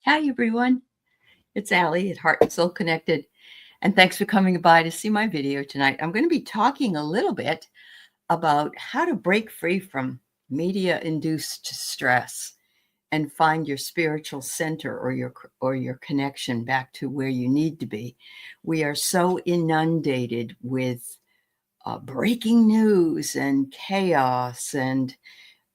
Hi, everyone. It's Aley at Heart and Soul Connected, and thanks for coming by to see my video tonight. I'm going to be talking a little bit about how to break free from media-induced stress and find your spiritual center or your connection back to where you need to be. We are so inundated with breaking news and chaos and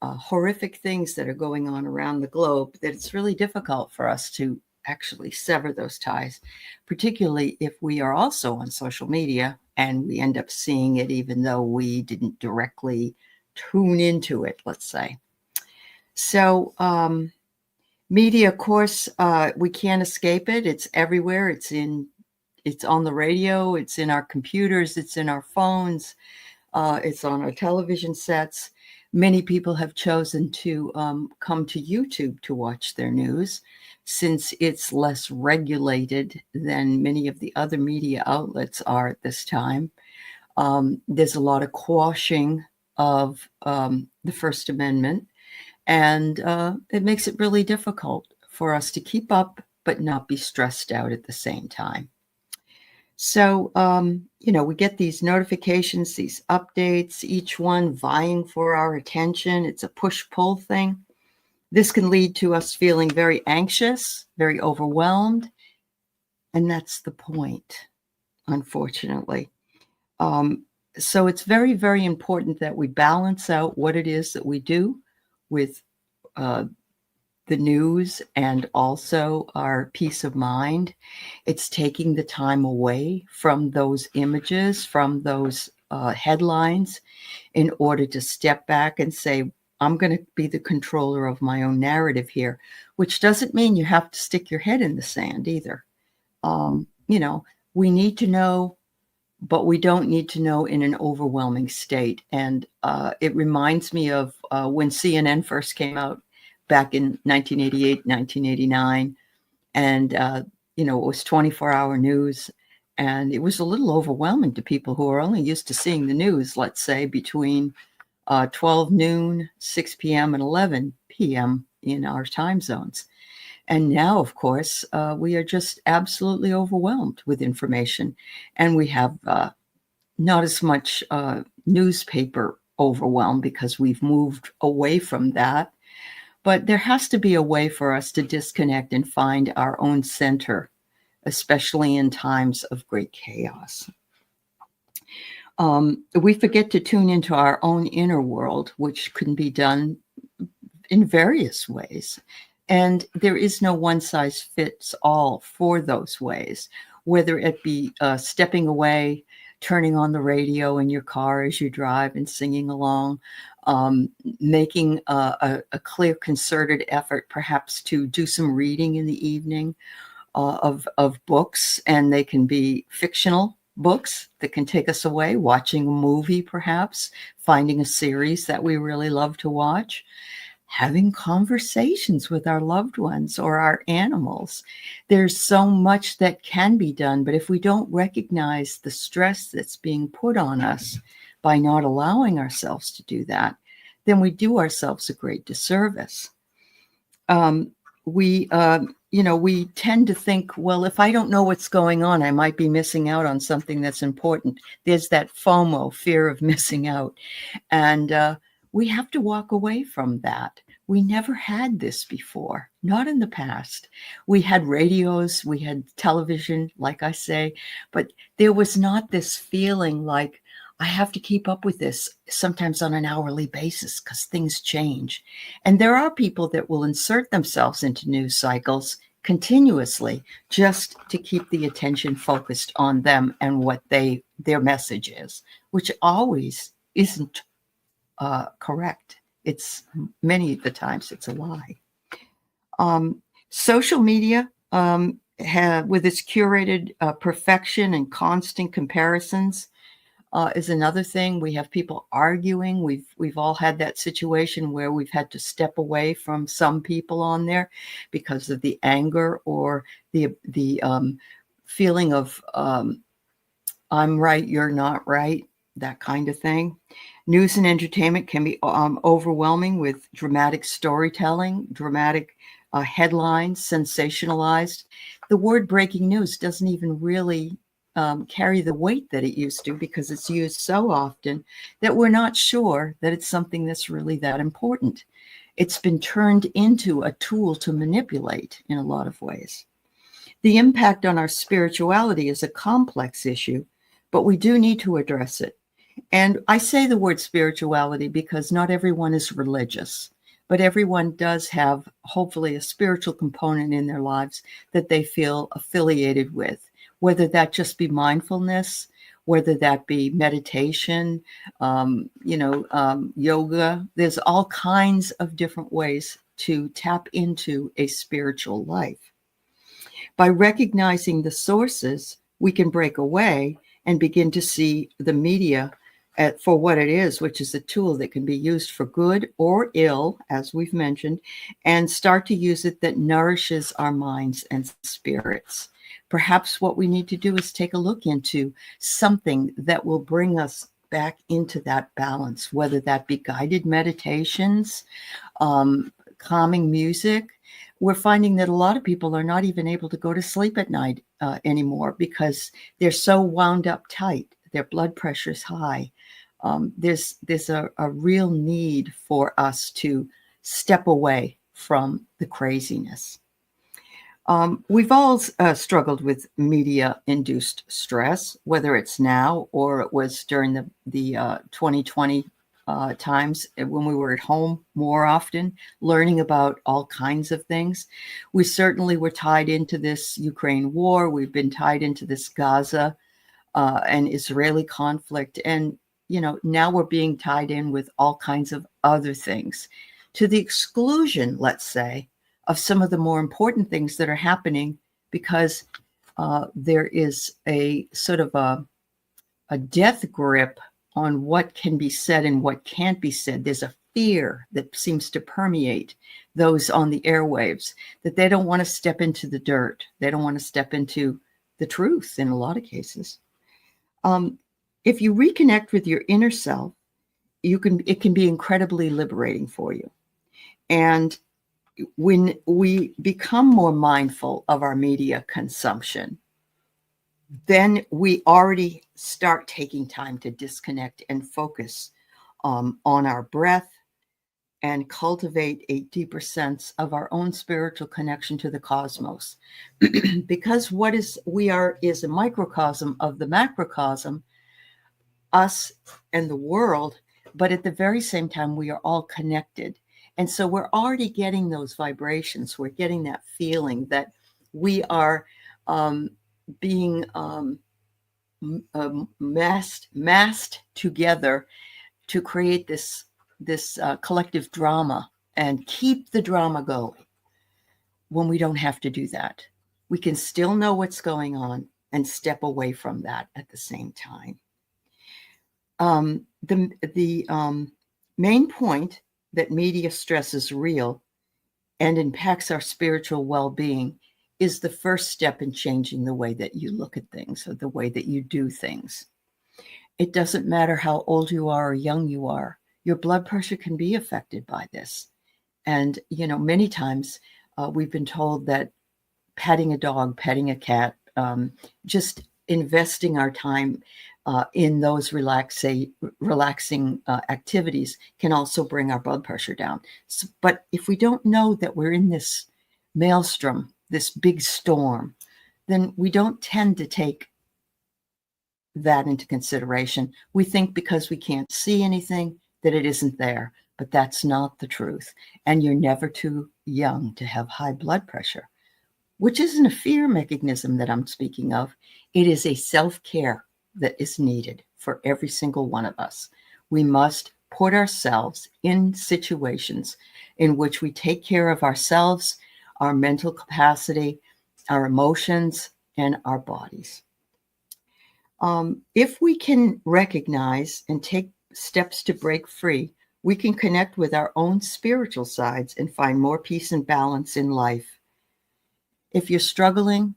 horrific things that are going on around the globe that it's really difficult for us to actually sever those ties, particularly if we are also on social media and we end up seeing it even though we didn't directly tune into it, let's say. So media, of course, we can't escape it. It's everywhere. It's on the radio. It's in our computers. It's in our phones. It's on our television sets. Many people have chosen to come to YouTube to watch their news since it's less regulated than many of the other media outlets are at this time. There's a lot of quashing of the First Amendment, and it makes it really difficult for us to keep up but not be stressed out at the same time. So, we get these notifications, these updates, each one vying for our attention. It's a push-pull thing. This can lead to us feeling very anxious, very overwhelmed, and that's the point, unfortunately. So it's very, very important that we balance out what it is that we do with the news and also our peace of mind. It's taking the time away from those images, from those headlines, in order to step back and say, I'm going to be the controller of my own narrative here, which doesn't mean you have to stick your head in the sand either. We need to know, but we don't need to know in an overwhelming state. And it reminds me of when CNN first came out back in 1988, 1989. And, it was 24-hour news. And it was a little overwhelming to people who are only used to seeing the news, let's say, between 12 noon, 6 p.m., and 11 p.m. in our time zones. And now, of course, we are just absolutely overwhelmed with information. And we have not as much newspaper overwhelm because we've moved away from that. But there has to be a way for us to disconnect and find our own center, especially in times of great chaos. We forget to tune into our own inner world, which can be done in various ways. And there is no one size fits all for those ways, whether it be stepping away, turning on the radio in your car as you drive and singing along, making a clear, concerted effort, perhaps to do some reading in the evening of books, and they can be fictional books that can take us away, watching a movie, perhaps, finding a series that we really love to watch, having conversations with our loved ones or our animals. There's so much that can be done, but if we don't recognize the stress that's being put on us by not allowing ourselves to do that, then we do ourselves a great disservice. We tend to think, well, if I don't know what's going on, I might be missing out on something that's important. There's that FOMO, fear of missing out. And we have to walk away from that. We never had this before, not in the past. We had radios, we had television, like I say, but there was not this feeling like, I have to keep up with this, sometimes on an hourly basis, because things change. And there are people that will insert themselves into news cycles continuously just to keep the attention focused on them and what their message is, which always isn't correct. It's many of the times it's a lie. Social media with its curated perfection and constant comparisons is another thing. We have people arguing. We've all had that situation where we've had to step away from some people on there because of the anger or the feeling of I'm right, you're not right, that kind of thing. News and entertainment can be overwhelming with dramatic storytelling, dramatic headlines, sensationalized. The word breaking news doesn't even really carry the weight that it used to, because it's used so often that we're not sure that it's something that's really that important. It's been turned into a tool to manipulate in a lot of ways. The impact on our spirituality is a complex issue, but we do need to address it. And I say the word spirituality because not everyone is religious, but everyone does have, hopefully, a spiritual component in their lives that they feel affiliated with, whether that just be mindfulness, whether that be meditation, yoga. There's all kinds of different ways to tap into a spiritual life. By recognizing the sources, we can break away and begin to see the media for what it is, which is a tool that can be used for good or ill, as we've mentioned, and start to use it that nourishes our minds and spirits. Perhaps what we need to do is take a look into something that will bring us back into that balance, whether that be guided meditations, calming music. We're finding that a lot of people are not even able to go to sleep at night anymore because they're so wound up tight. Their blood pressure is high. There's a real need for us to step away from the craziness. We've all struggled with media-induced stress, whether it's now or it was during the 2020 times when we were at home more often, learning about all kinds of things. We certainly were tied into this Ukraine war. We've been tied into this Gaza and Israeli conflict. And, now we're being tied in with all kinds of other things, to the exclusion, let's say, of some of the more important things that are happening, because there is a sort of a death grip on what can be said and what can't be said. There's a fear that seems to permeate those on the airwaves, that they don't want to step into the dirt. They don't want to step into the truth in a lot of cases. If you reconnect with your inner self, it can be incredibly liberating for you. And when we become more mindful of our media consumption, then we already start taking time to disconnect and focus on our breath and cultivate a deeper sense of our own spiritual connection to the cosmos. Because we are is a microcosm of the macrocosm, us and the world, but at the very same time, we are all connected. And so we're already getting those vibrations. We're getting that feeling that we are being massed together to create this collective drama and keep the drama going. When we don't have to do that, we can still know what's going on and step away from that at the same time. The main point that media stress is real and impacts our spiritual well-being is the first step in changing the way that you look at things or the way that you do things. It doesn't matter how old you are or young you are. Your blood pressure can be affected by this. And, many times we've been told that petting a dog, petting a cat, just investing our time in those relaxing activities can also bring our blood pressure down. But if we don't know that we're in this maelstrom, this big storm, then we don't tend to take that into consideration. We think because we can't see anything that it isn't there, but that's not the truth. And you're never too young to have high blood pressure, which isn't a fear mechanism that I'm speaking of. It is a self-care that is needed for every single one of us. We must put ourselves in situations in which we take care of ourselves, our mental capacity, our emotions, and our bodies. If we can recognize and take steps to break free, we can connect with our own spiritual sides and find more peace and balance in life. If you're struggling,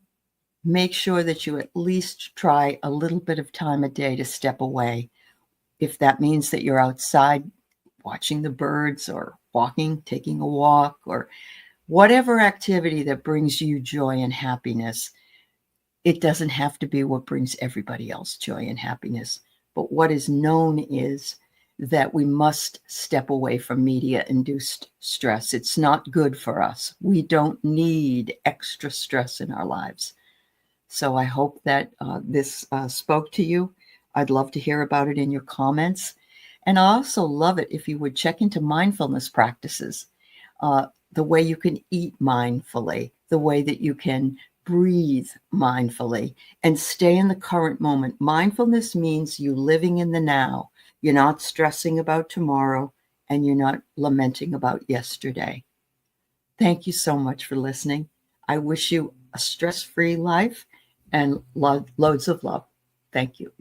make sure that you at least try a little bit of time a day to step away If that means that you're outside watching the birds or walking, taking a walk, or whatever activity that brings you joy and happiness, it doesn't have to be what brings everybody else joy and happiness. But what is known is that we must step away from media-induced stress. It's not good for us. We don't need extra stress in our lives. So I hope that this spoke to you. I'd love to hear about it in your comments. And I also love it if you would check into mindfulness practices, the way you can eat mindfully, the way that you can breathe mindfully and stay in the current moment. Mindfulness means you living in the now. You're not stressing about tomorrow and you're not lamenting about yesterday. Thank you so much for listening. I wish you a stress-free life and loads of love. Thank you.